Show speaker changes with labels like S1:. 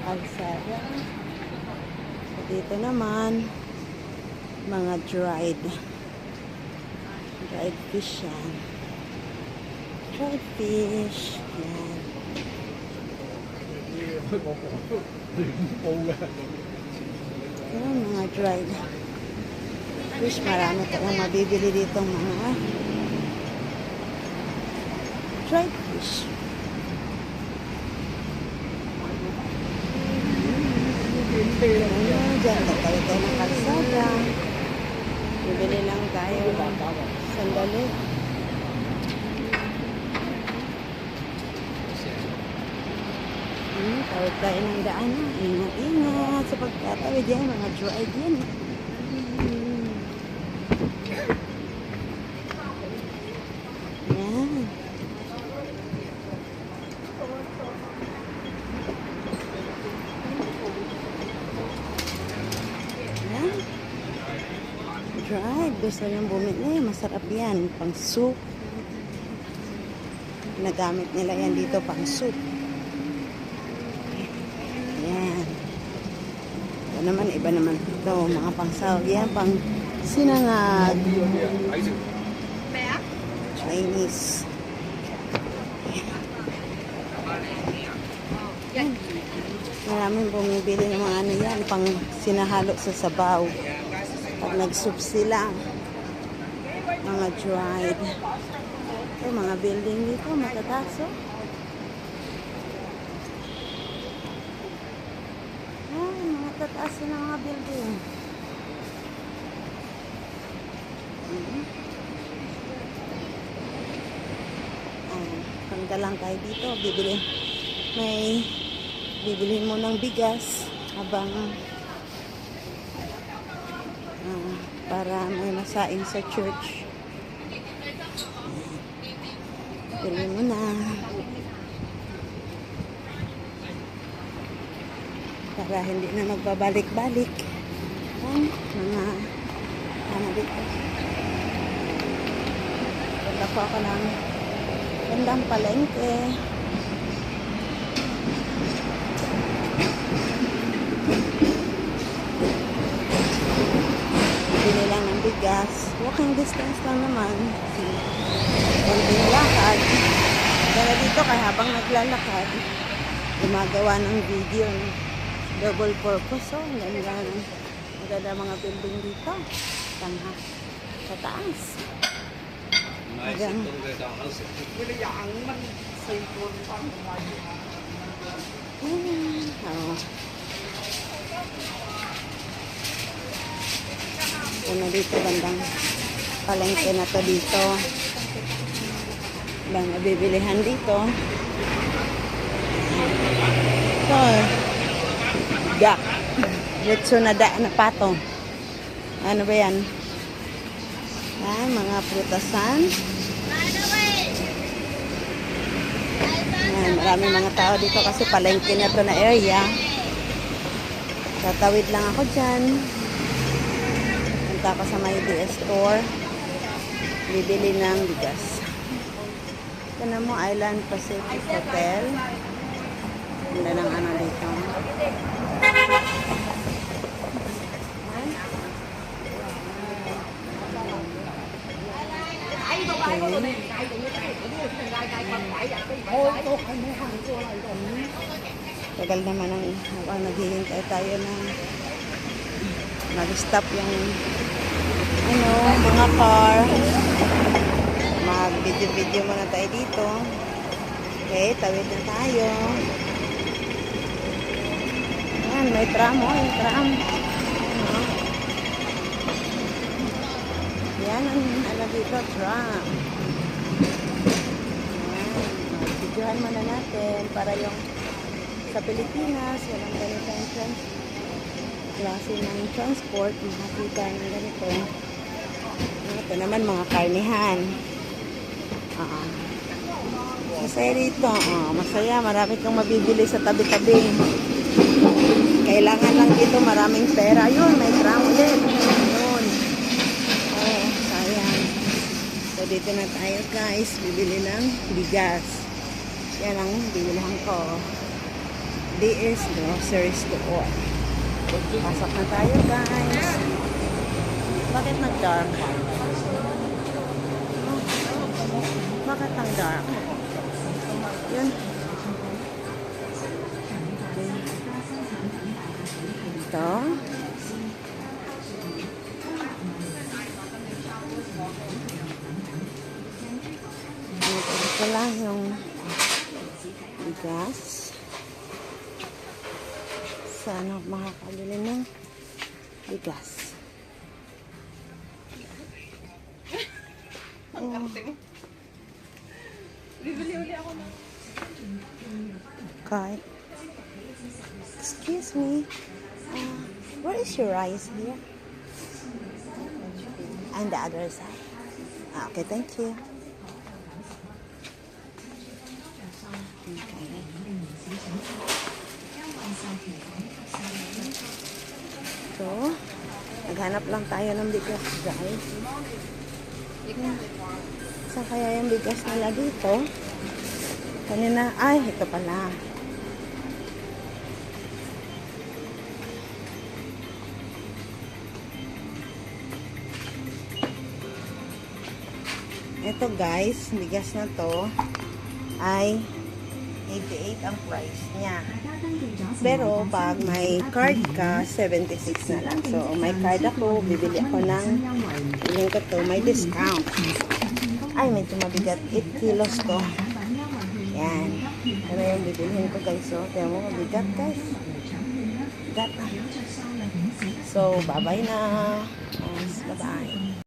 S1: kalsada. So, dito naman, mga dried fish yan. Dried fish. Yan. Yan, mga dried fish. Marami ka lang mabibili dito mga dried fish. Ayan, dyan, tatawid tayo ng kalsada. Bibili lang tayo. Sandali. Tawid tayo ng daan. Ingat-ingat sa pagtatawid yan. Mga dried yan. Yan. Yan. Dried. Gusto niyong bumili. Masarap yan. Pang soup. Nagamit nila yan dito pang soup. Yan. Ito naman, iba naman ito. Mga pang sahog. Yan, pang sinangag. Chinese. Yan. Maraming bumibili ng mga ano yan. Pang sinahalo sa sabaw. Pag nag-soup sila. Mga dried. Ito, mga building dito. Matataso. Tataas na mga building. Punta lang tayo dito. Bibilhin mo ng bigas habang para may masaing sa church. Bili mo na. Para hindi na magbabalik-balik. Mga ano dito. Punta po ako ng gandang palengke. Bili lang ng bigas. Walking distance lang naman. Konting lakad. Dala dito kaya habang naglalakad, gumagawa ng video. Double purpose. So, ganda mga building dito. Tanga. Sa taas. Hanggang. Ito na dito bandang palengke na to dito. Ibang nabibilihan dito. Ito. Dak. Retso na da na patong. Ano ba yan? Yan, mga prutasan. Yan, maraming mga tao dito kasi palengke na to na area. Tatawid lang ako dyan. Punta ako sa may DS store. Bibili ng bigas. Ito na mo, Island Pacific Hotel. Ganda ng ano dito. Tagal naman ang naghihintay tayo na mag-stop yung mga car. Mag-video muna tayo dito. Okay, tawid na tayo. Ayan, may tram. Yung tram. Yan ang ano dito, tram. Videohan muna natin para yung sa Pilipinas, walang ganitong klase ng transport, makakita ng ganito. Ito naman mga karnihan. Masaya dito. Masaya, marami kang mabibili sa tabi-tabi. Kailangan lang dito maraming pera. Yun, may tram ulit. Yun. Sayang. So, dito na tayo guys. Bibili ng bigas. Yan ang bibilihan ko. DS Grocery Store. Pasok na tayo, guys. Bakit nag-dark? Oh, bakit nag-dark? Yun. Ito. Ito lang yung bigas. Sana makakabili ng bigas.
S2: Bibili uli ako na.
S1: Okay. Excuse me. Where is your rice here? And the other side. Okay, thank you. Okay. So, naghanap lang tayo ng bigas, guys. Saan kaya yung bigas nila dito? Kanina, ay, ito pala. Ito guys, bigas na to ay 88 ang price niya. Pero pag may card ka, 76 na lang. So, may card ako, bibili ako ng iling ko to, may discount. Ay, medyo mabigat. 8 kilos to. Yan. Ano yung bibilihin ko guys. So, kaya mo mabigat guys. Bigat. So, bye-bye na. Bye-bye.